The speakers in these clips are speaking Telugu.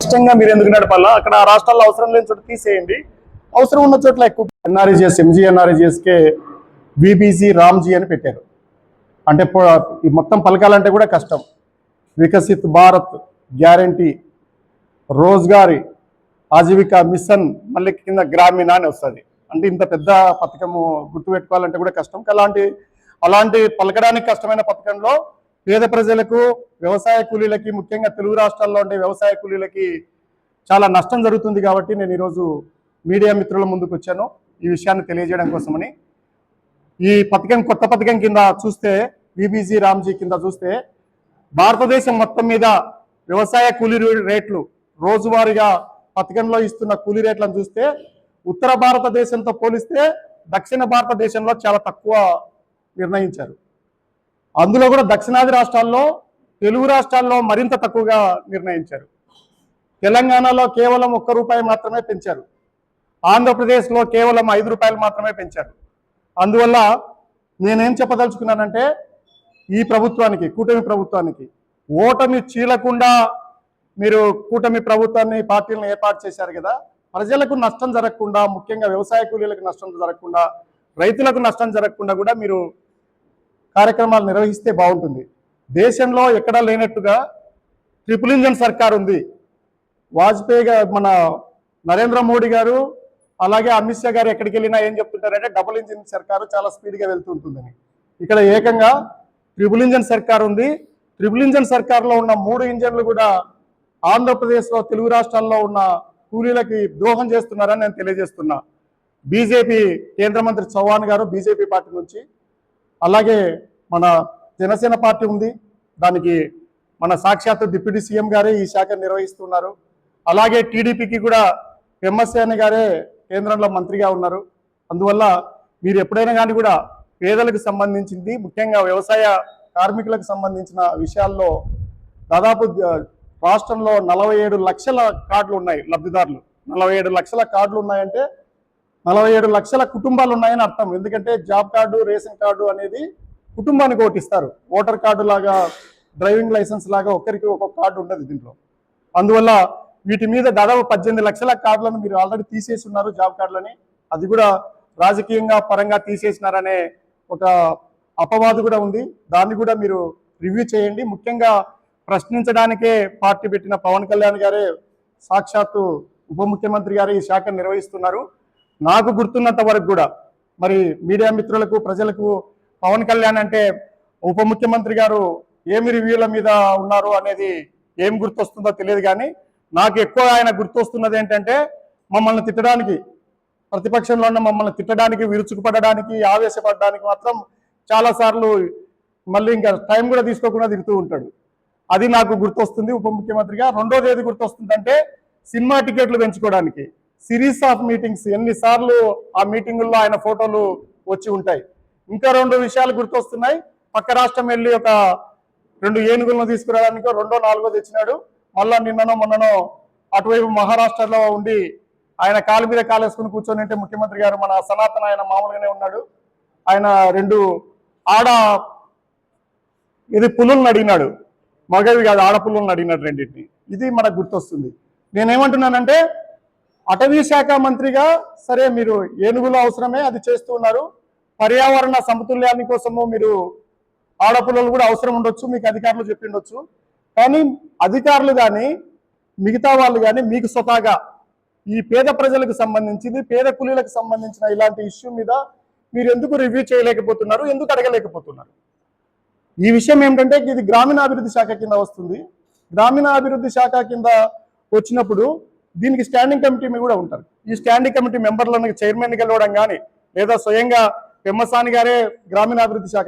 ఇష్టంగా మీరు ఎందుకు నడపాలా? అక్కడ ఆ రాష్ట్రాల్లో అవసరం లేని చోట తీసేయండి, అవసరం ఉన్న చోట్ల ఎక్కువ. ఎన్ఆర్ఈజిఎస్, ఎంజీఎన్ఆర్ఈజిఎస్కే విబీజీ రామ్జీ అని పెట్టారు. అంటే ఈ మొత్తం పలకాలంటే కూడా కష్టం. వికసిత్ భారత్ గ్యారంటీ, రోజ్గారి ఆజీవిక మిషన్, మళ్ళీ కింద గ్రామీణ అని వస్తుంది. అంటే ఇంత పెద్ద పథకము గుర్తుపెట్టుకోవాలంటే కూడా కష్టం. అలాంటి పలకడానికి కష్టమైన పథకంలో పేద ప్రజలకు, వ్యవసాయ కూలీలకి, ముఖ్యంగా తెలుగు రాష్ట్రాల్లో ఉండే వ్యవసాయ కూలీలకి చాలా నష్టం జరుగుతుంది. కాబట్టి నేను ఈరోజు మీడియా మిత్రుల ముందుకు వచ్చాను ఈ విషయాన్ని తెలియజేయడం కోసమని. ఈ పథకం కొత్త పథకం కింద చూస్తే, విబీజీ రామ్జీ కింద చూస్తే, భారతదేశం మొత్తం మీద వ్యవసాయ కూలీ రేట్లు రోజువారీగా పథకంలో ఇస్తున్న కూలీ రేట్లను చూస్తే ఉత్తర భారతదేశంతో పోలిస్తే దక్షిణ భారతదేశంలో చాలా తక్కువ నిర్ణయించారు. అందులో కూడా దక్షిణాది రాష్ట్రాల్లో, తెలుగు రాష్ట్రాల్లో మరింత తక్కువగా నిర్ణయించారు. తెలంగాణలో కేవలం ₹1 మాత్రమే పెంచారు. ఆంధ్రప్రదేశ్లో కేవలం ₹5 మాత్రమే పెంచారు. అందువల్ల నేనేం చెప్పదలుచుకున్నానంటే, ఈ ప్రభుత్వానికి, కూటమి ప్రభుత్వానికి ఓటమి చీలకుండా మీరు కూటమి ప్రభుత్వాన్ని, పార్టీలను ఏర్పాటు చేశారు కదా, ప్రజలకు నష్టం జరగకుండా, ముఖ్యంగా వ్యవసాయ కూలీలకు నష్టం జరగకుండా, రైతులకు నష్టం జరగకుండా కూడా మీరు కార్యక్రమాలు నిర్వహిస్తే బాగుంటుంది. దేశంలో ఎక్కడా లేనట్టుగా ట్రిపుల్ ఇంజన్ సర్కార్ ఉంది. వాజ్పేయి గారు, మన నరేంద్ర మోడీ గారు, అలాగే అమిత్ షా గారు ఎక్కడికి వెళ్ళినా ఏం చెప్తుంటారంటే డబుల్ ఇంజిన్ సర్కారు చాలా స్పీడ్గా వెళ్తుంటుందని. ఇక్కడ ఏకంగా ట్రిపుల్ ఇంజన్ సర్కార్ ఉంది. ట్రిపుల్ ఇంజన్ సర్కార్లో ఉన్న 3 ఇంజన్లు కూడా ఆంధ్రప్రదేశ్లో, తెలుగు రాష్ట్రాల్లో ఉన్న కూలీలకి ద్రోహం చేస్తున్నారని నేను తెలియజేస్తున్నా. బీజేపీ కేంద్ర మంత్రి చౌహాన్ గారు బీజేపీ పార్టీ నుంచి, అలాగే మన జనసేన పార్టీ ఉంది, దానికి మన సాక్షాత్తు డిప్యూటీ సీఎం గారే ఈ శాఖ నిర్వహిస్తున్నారు. అలాగే టీడీపీకి కూడా పెమ్మసాని గారే కేంద్రంలో మంత్రిగా ఉన్నారు. అందువల్ల మీరు ఎప్పుడైనా కానీ కూడా పేదలకు సంబంధించింది, ముఖ్యంగా వ్యవసాయ కార్మికులకు సంబంధించిన విషయాల్లో దాదాపు రాష్ట్రంలో 47 లక్షల కార్డులు ఉన్నాయి. లబ్ధిదారులు 47 లక్షల కార్డులు ఉన్నాయంటే 47 లక్షల కుటుంబాలు ఉన్నాయని అర్థం. ఎందుకంటే జాబ్ కార్డు, రేషన్ కార్డు అనేది కుటుంబానికి ఒకటి ఇస్తారు. ఓటర్ కార్డు లాగా, డ్రైవింగ్ లైసెన్స్ లాగా ఒక్కరికి ఒక్కొక్క కార్డు ఉండదు దీంట్లో. అందువల్ల వీటి మీద దాదాపు 18 లక్షల కార్డులను మీరు ఆల్రెడీ తీసేసి ఉన్నారు, జాబ్ కార్డులని. అది కూడా రాజకీయంగా పరంగా తీసేసినారనే ఒక అపవాదు కూడా ఉంది. దాన్ని కూడా మీరు రివ్యూ చేయండి. ముఖ్యంగా ప్రశ్నించడానికే పార్టీ పెట్టిన పవన్ కళ్యాణ్ గారే, సాక్షాత్తు ఉప ముఖ్యమంత్రి గారు ఈ శాఖ నిర్వహిస్తున్నారు. నాకు గుర్తున్నంత వరకు కూడా, మరి మీడియా మిత్రులకు, ప్రజలకు పవన్ కళ్యాణ్ అంటే ఉప ముఖ్యమంత్రి గారు ఏమి రివ్యూల మీద ఉన్నారు అనేది ఏం గుర్తొస్తుందో తెలియదు. కానీ నాకు ఎక్కువ ఆయన గుర్తొస్తున్నది ఏంటంటే, మమ్మల్ని తిట్టడానికి, ప్రతిపక్షంలో ఉన్న మమ్మల్ని తిట్టడానికి, విరుచుకుపడడానికి, ఆవేశపడడానికి మాత్రం చాలాసార్లు మళ్ళీ ఇంకా టైం కూడా తీసుకోకుండా తిరుగుతూ ఉంటాడు. అది నాకు గుర్తొస్తుంది ఉప ముఖ్యమంత్రిగా. రెండోది ఏది గుర్తొస్తుందంటే, సినిమా టికెట్లు పెంచుకోవడానికి సిరీస్ ఆఫ్ మీటింగ్స్, ఎన్నిసార్లు ఆ మీటింగుల్లో ఆయన ఫోటోలు వచ్చి ఉంటాయి. ఇంకా 2 విషయాలు గుర్తొస్తున్నాయి. పక్క రాష్ట్రం వెళ్ళి ఒక 2 ఏనుగులను తీసుకురావడానికి 2, 4 తెచ్చినాడు. మళ్ళా నిన్ననో మొన్ననో అటువైపు మహారాష్ట్రలో ఉండి ఆయన కాలు మీద కాలేసుకుని కూర్చొని ఉంటే ముఖ్యమంత్రి గారు, మన సనాతన ఆయన మామూలుగానే ఉన్నాడు. ఆయన 2 ఆడ ఇది పులులను అడిగినాడు, మగవి కాదు ఆడపుల్లను అడిగినాడు రెండింటిని. ఇది మనకు గుర్తొస్తుంది. నేనేమంటున్నానంటే, అటవీ శాఖ మంత్రిగా సరే మీరు ఏనుగులు అవసరమే, అది చేస్తూ ఉన్నారు. పర్యావరణ సమతుల్యాన్ని కోసము మీరు ఆడపిల్లలు కూడా అవసరం ఉండొచ్చు, మీకు అధికారులు చెప్పిండొచ్చు. కానీ అధికారులు కానీ మిగతా వాళ్ళు కానీ మీకు స్వతహాగా ఈ పేద ప్రజలకు సంబంధించింది, పేద కూలీలకు సంబంధించిన ఇలాంటి ఇష్యూ మీద మీరు ఎందుకు రివ్యూ చేయలేకపోతున్నారు, ఎందుకు అడగలేకపోతున్నారు? ఈ విషయం ఏమిటంటే, ఇది గ్రామీణాభివృద్ధి శాఖ కింద వస్తుంది. గ్రామీణాభివృద్ధి శాఖ కింద వచ్చినప్పుడు దీనికి స్టాండింగ్ కమిటీ కూడా ఉంటారు. ఈ స్టాండింగ్ కమిటీ మెంబర్లను చైర్మన్ గెలవడం కానీ, లేదా స్వయంగా పెమ్మసాని గారే గ్రామీణాభివృద్ధి శాఖ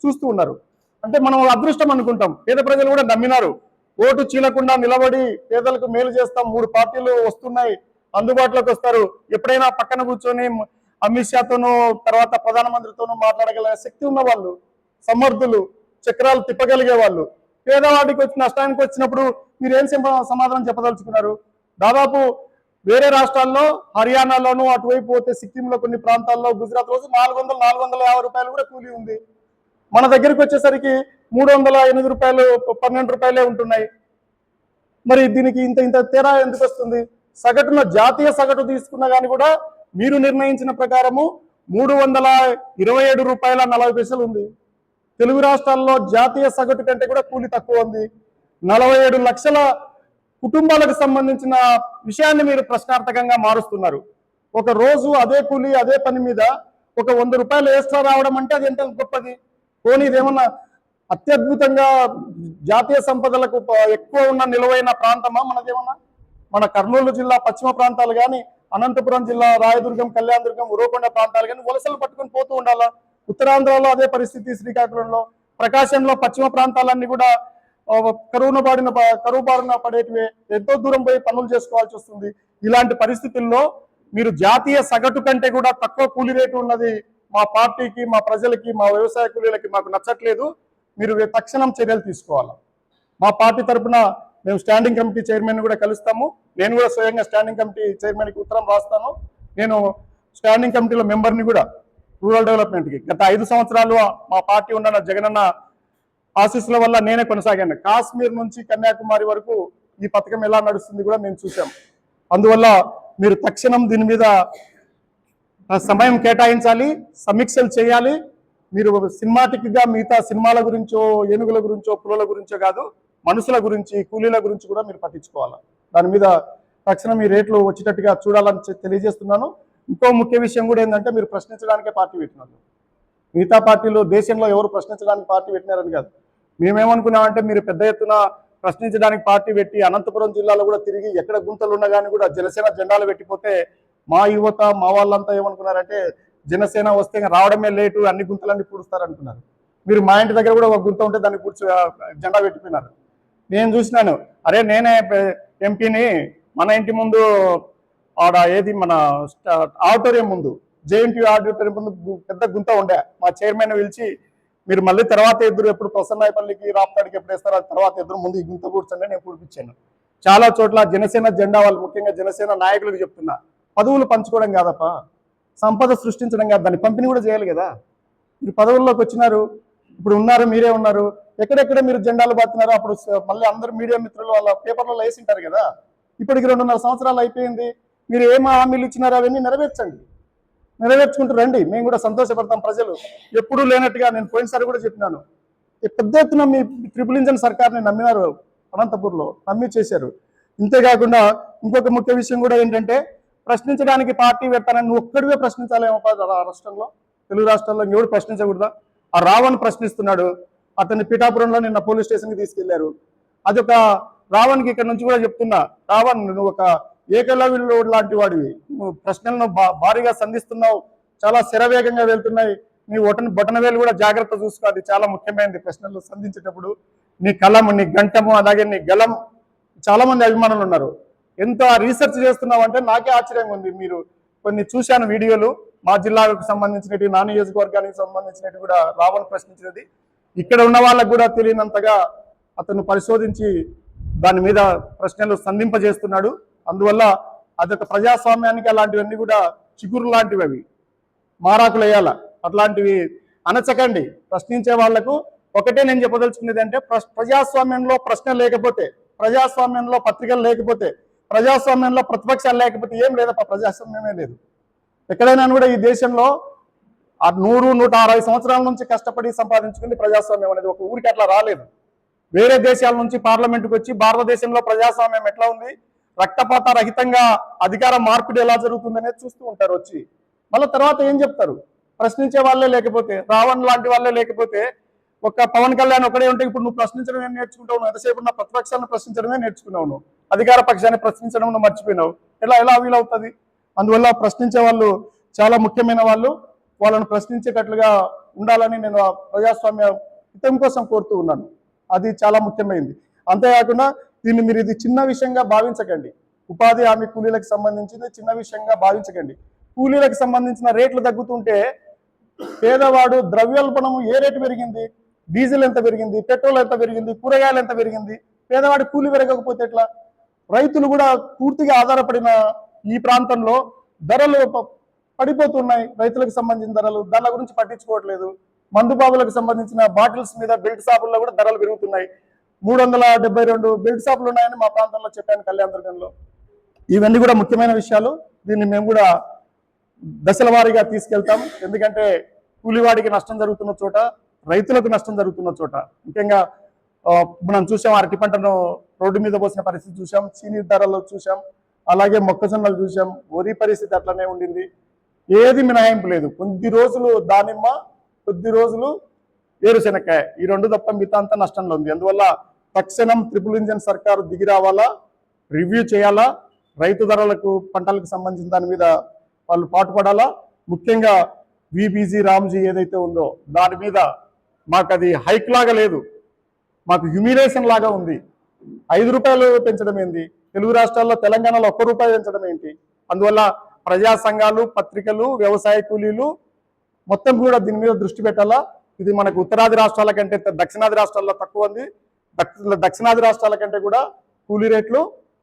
చూస్తూ ఉన్నారు. అంటే మనం అదృష్టం అనుకుంటాం. పేద ప్రజలు కూడా నమ్మినారు. ఓటు చీలకుండా నిలబడి పేదలకు మేలు చేస్తాం, 3 పార్టీలు వస్తున్నాయి, అందుబాటులోకి వస్తారు, ఎప్పుడైనా పక్కన కూర్చొని అమిత్ షాతోనూ తర్వాత ప్రధానమంత్రితోనూ మాట్లాడగల శక్తి ఉన్న వాళ్ళు, సమర్థులు, చక్రాలు తిప్పగలిగే వాళ్ళు, పేదవాడికి వచ్చి నష్టానికి వచ్చినప్పుడు మీరేం సమాధానం చెప్పదలుచుకున్నారు? దాదాపు వేరే రాష్ట్రాల్లో, హర్యానాలోనూ, అటువైపు పోతే సిక్కింలో కొన్ని ప్రాంతాల్లో, గుజరాత్ రోజు ₹400-450 కూడా కూలీ ఉంది. మన దగ్గరికి వచ్చేసరికి ₹308, ₹12 ఉంటున్నాయి. మరి దీనికి ఇంత ఇంత తేడా ఎందుకు వస్తుంది? సగటున జాతీయ సగటు తీసుకున్నా కానీ కూడా మీరు నిర్ణయించిన ప్రకారము 327 రూపాయల 40 పైసలు ఉంది. తెలుగు రాష్ట్రాల్లో జాతీయ సగటు కంటే కూడా కూలి తక్కువ ఉంది. 47 లక్షల కుటుంబాలకు సంబంధించిన విషయాన్ని మీరు ప్రశ్నార్థకంగా మారుస్తున్నారు. ఒక రోజు అదే కూలి అదే పని మీద ఒక 100 రూపాయలు ఎక్స్ట్రా రావడం అంటే అది ఎంత గొప్పది? పోనీ ఇదేమన్నా అత్యద్భుతంగా జాతీయ సంపదలకు ఎక్కువ ఉన్న నిలువైన ప్రాంతమా మనదేమన్నా? మన కర్నూలు జిల్లా పశ్చిమ ప్రాంతాలు కానీ, అనంతపురం జిల్లా రాయదుర్గం, కళ్యాణదుర్గం, ఉరవకొండ ప్రాంతాలు కానీ వలసలు పట్టుకొని పోతూ ఉండాలా? ఉత్తరాంధ్రలో అదే పరిస్థితి, శ్రీకాకుళంలో, ప్రకాశంలో పశ్చిమ ప్రాంతాలన్నీ కూడా కరువు బారిన పడేటివే, ఎంతో దూరం పోయి పనులు చేసుకోవాల్సి వస్తుంది. ఇలాంటి పరిస్థితుల్లో మీరు జాతీయ సగటు కంటే కూడా తక్కువ కూలీ రేటు ఉన్నది మా పార్టీకి, మా ప్రజలకి, మా వ్యవసాయ కూలీలకి మాకు నచ్చట్లేదు. మీరు తక్షణం చర్యలు తీసుకోవాలి. మా పార్టీ తరఫున మేము స్టాండింగ్ కమిటీ చైర్మన్ కూడా కలుస్తాము. నేను కూడా స్వయంగా స్టాండింగ్ కమిటీ చైర్మన్కి ఉత్తరం రాస్తాను. నేను స్టాండింగ్ కమిటీలో మెంబర్ని కూడా రూరల్ డెవలప్మెంట్కి. గత 5 సంవత్సరాలు మా పార్టీ ఉన్న జగనన్న ఆశీస్సుల వల్ల నేనే కొనసాగాను. కాశ్మీర్ నుంచి కన్యాకుమారి వరకు ఈ పథకం ఎలా నడుస్తుంది కూడా మేము చూసాం. అందువల్ల మీరు తక్షణం దీని మీద సమయం కేటాయించాలి, సమీక్షలు చేయాలి. మీరు సినిమాటిక్గా మిగతా సినిమాల గురించో, ఏనుగుల గురించో, పులుల గురించో కాదు, మనుషుల గురించి, కూలీల గురించి కూడా మీరు పట్టించుకోవాలి. దాని మీద తక్షణం ఈ రేట్లు వచ్చేటట్టుగా చూడాలని తెలియజేస్తున్నాను. ఇంకో ముఖ్య విషయం కూడా ఏంటంటే, మీరు ప్రశ్నించడానికే పార్టీ పెట్టినారు. మిగతా పార్టీలు దేశంలో ఎవరు ప్రశ్నించడానికి పార్టీ పెట్టినారని కాదు. మేమేమనుకున్నామంటే, మీరు పెద్ద ఎత్తున ప్రశ్నించడానికి పార్టీ పెట్టి అనంతపురం జిల్లాలో కూడా తిరిగి ఎక్కడ గుంతలు ఉన్నా కానీ కూడా జనసేన జెండాలు పెట్టిపోతే మా యువత, మా వాళ్ళంతా ఏమనుకున్నారంటే, జనసేన వస్తే రావడమే లేటు, అన్ని గుంతలన్నీ పూడుస్తారనుకున్నారు. మీరు మా ఇంటి దగ్గర కూడా ఒక గుంత ఉంటే దాన్ని పూడ్చి జెండా పెట్టిపోయినారు. నేను చూసినాను, అరే నేనే ఎంపీని, మన ఇంటి ముందు ఆడ ఏది మన ఆడిటోరియం ముందు, జేఎన్టీయూ ఆడిటోరియం ముందు పెద్ద గుంత ఉండే. మా చైర్మన్ పిలిచి, మీరు మళ్ళీ తర్వాత ఎదురు ఎప్పుడు ప్రసన్నాయపల్లికి, రాప్తాడికి ఎప్పుడు వేస్తారో తర్వాత ఎదురు ముందు ఈ గుంత కూర్చొని నేను పూడిపించాను. చాలా చోట్ల జనసేన జెండా వాళ్ళు, ముఖ్యంగా జనసేన నాయకులకు చెప్తున్నా, పదవులు పంచుకోవడం కాదప్ప, సంపద సృష్టించడం కాదు, దాన్ని పంపిణీ కూడా చేయాలి కదా. మీరు పదవుల్లోకి వచ్చినారు, ఇప్పుడు ఉన్నారు, మీరే ఉన్నారు, ఎక్కడెక్కడ మీరు జెండాలు బాతున్నారు. అప్పుడు మళ్ళీ అందరూ మీడియా మిత్రులు వాళ్ళ పేపర్లలో వేసింటారు కదా. ఇప్పటికి 2.5 సంవత్సరాలు అయిపోయింది. మీరు ఏం హామీలు ఇచ్చినారో అవన్నీ నెరవేర్చండి, నెరవేర్చుకుంటూ రండి. మేము కూడా సంతోషపడతాం. ప్రజలు ఎప్పుడూ లేనట్టుగా, నేను పోయినసారి కూడా చెప్పినాను, పెద్ద ఎత్తున మీ ట్రిపుల్ ఇంజన్ సర్కార్ని నమ్మినారు, అనంతపూర్లో నమ్మి చేశారు. ఇంతేకాకుండా ఇంకొక ముఖ్య విషయం కూడా ఏంటంటే, ప్రశ్నించడానికి పార్టీ పెడతానని నువ్వు ఒక్కడివే ప్రశ్నించాలేమో రాష్ట్రంలో, తెలుగు రాష్ట్రాల్లో ఎవరు ప్రశ్నించకూడదా? ఆ రావణ్ ప్రశ్నిస్తున్నాడు, అతన్ని పిఠాపురంలో నిన్న పోలీస్ స్టేషన్కి తీసుకెళ్లారు. అదొక రావణ్కి ఇక్కడ నుంచి కూడా చెప్తున్నా, రావణ్ నువ్వు ఒక ఏకలవ్యుడు లాంటి వాడివి, నువ్వు ప్రశ్నలను భారీగా సంధిస్తున్నావు, చాలా శరవేగంగా వెళ్తున్నాయి. నీ బొటనవేలు కూడా జాగ్రత్త చూసుకో, అది చాలా ముఖ్యమైనది ప్రశ్నలు సంధించేటప్పుడు. నీ కలము, నీ గంటము, అలాగే నీ గలం, చాలా మంది అభిమానులు ఉన్నారు. ఎంత రీసెర్చ్ చేస్తున్నావు అంటే నాకే ఆశ్చర్యంగా ఉంది. మీరు కొన్ని చూశాను వీడియోలు, మా జిల్లాకు సంబంధించినవి, నా నియోజకవర్గానికి సంబంధించినవి కూడా రావణ్ ప్రశ్నించినది. ఇక్కడ ఉన్న వాళ్ళకు కూడా తెలియనంతగా అతను పరిశోధించి దాని మీద ప్రశ్నలు సంధింపజేస్తున్నాడు. అందువల్ల అదొక ప్రజాస్వామ్యానికి అలాంటివన్నీ కూడా చిగురు లాంటివి, అవి మారాకులు వేయాల. అట్లాంటివి అనచకండి. ప్రశ్నించే వాళ్లకు ఒకటే నేను చెప్పదలుచుకునేది అంటే, ప్రజాస్వామ్యంలో ప్రశ్న లేకపోతే, ప్రజాస్వామ్యంలో పత్రికలు లేకపోతే, ప్రజాస్వామ్యంలో ప్రతిపక్షాలు లేకపోతే ఏం లేదప్ప, ప్రజాస్వామ్యమే లేదు. ఎక్కడైనా కూడా ఈ దేశంలో 100-160 సంవత్సరాల నుంచి కష్టపడి సంపాదించుకుంది ప్రజాస్వామ్యం అనేది. ఒక ఊరికి అట్లా రాలేదు. వేరే దేశాల నుంచి పార్లమెంటుకు వచ్చి భారతదేశంలో ప్రజాస్వామ్యం ఎట్లా ఉంది, రక్తపాత రహితంగా అధికార మార్పిడి ఎలా జరుగుతుంది అనేది చూస్తూ ఉంటారు వచ్చి. మళ్ళీ తర్వాత ఏం చెప్తారు? ప్రశ్నించే వాళ్ళే లేకపోతే, రావణ్ లాంటి వాళ్ళే లేకపోతే, ఒక పవన్ కళ్యాణ్ ఒకడే ఉంటే ఇప్పుడు నువ్వు ప్రశ్నించడమే నేర్చుకుంటావు. ఎంతసేపు నా ప్రతిపక్షాలను ప్రశ్నించడమే నేర్చుకున్నావు, నువ్వు అధికార పక్షాన్ని ప్రశ్నించడం నువ్వు మర్చిపోయినావు. ఎలా వీలవుతుంది? అందువల్ల ప్రశ్నించే వాళ్ళు చాలా ముఖ్యమైన వాళ్ళు, వాళ్ళను ప్రశ్నించేటట్లుగా ఉండాలని నేను ప్రజాస్వామ్య హితం కోసం కోరుతూ ఉన్నాను. అది చాలా ముఖ్యమైనది. అంతేకాకుండా దీన్ని మీరు ఇది చిన్న విషయంగా భావించకండి. ఉపాధి హామీ కూలీలకు సంబంధించింది చిన్న విషయంగా భావించకండి. కూలీలకు సంబంధించిన రేట్లు తగ్గుతుంటే పేదవాడు ద్రవ్యోల్బణము ఏ రేటు పెరిగింది, డీజిల్ ఎంత పెరిగింది, పెట్రోల్ ఎంత పెరిగింది, కూరగాయలు ఎంత పెరిగింది, పేదవాడి కూలి పెరగకపోతే ఎట్లా? రైతులు కూడా పూర్తిగా ఆధారపడిన ఈ ప్రాంతంలో ధరలు పడిపోతున్నాయి. రైతులకు సంబంధించిన ధరలు, దాని గురించి పట్టించుకోవట్లేదు. మందుబాబులకు సంబంధించిన బాటిల్స్ మీద, బెల్ట్ షాపుల్లో కూడా ధరలు పెరుగుతున్నాయి. 372 బెల్ట్ షాపులు ఉన్నాయని మా ప్రాంతంలో చెప్పాను కళ్యాణదుర్గంలో. ఇవన్నీ కూడా ముఖ్యమైన విషయాలు. దీన్ని మేము కూడా దశల వారీగా తీసుకెళ్తాం. ఎందుకంటే కూలివాడికి నష్టం జరుగుతున్న చోట, రైతులకు నష్టం జరుగుతున్న చోట, ముఖ్యంగా మనం చూసాం అరటి పంటను రోడ్డు మీద పోసిన పరిస్థితి చూసాం, చీనీ ధరలు చూసాం, అలాగే మొక్కజొన్నలు చూసాం, వరి పరిస్థితి అట్లనే ఉండింది. ఏది మినహాయింపు లేదు. కొద్ది రోజులు దానిమ్మ, కొద్ది రోజులు వేరుశెనక్కాయ, ఈ రెండు తప్ప మిగతా అంతా నష్టంలో ఉంది. అందువల్ల తక్షణం ట్రిపుల్ ఇంజన్ సర్కారు దిగి రావాలా, రివ్యూ చేయాలా, రైతు ధరలకు పంటలకు సంబంధించిన దాని మీద వాళ్ళు పాటుపడాలా. ముఖ్యంగా విబీజీ రామ్జీ ఏదైతే ఉందో దాని మీద మాకు అది హైక్ లాగా లేదు, మాకు హ్యూమిలేషన్ లాగా ఉంది. 5 రూపాయలు పెంచడం ఏంటి? తెలుగు రాష్ట్రాల్లో తెలంగాణలో 1 రూపాయి పెంచడం ఏంటి? అందువల్ల ప్రజా సంఘాలు, పత్రికలు, వ్యవసాయ కూలీలు మొత్తం కూడా దీని మీద దృష్టి పెట్టాలా. ఇది మనకు ఉత్తరాది రాష్ట్రాల కంటే దక్షిణాది రాష్ట్రాల్లో తక్కువ ఉంది. దక్షిణాది రాష్ట్రాల కంటే కూడా కూలీ రేట్లు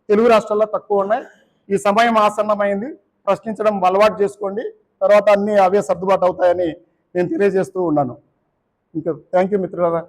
తెలుగు రాష్ట్రాల్లో తక్కువ ఉన్నాయి. ఈ సమయం ఆసన్నమైంది. ప్రశ్నించడం అలవాటు చేసుకోండి, తర్వాత అన్ని అవే సర్దుబాటు అవుతాయని నేను తెలియజేస్తూ ఉన్నాను. ఇంకా థ్యాంక్ యూ మిత్రులారా.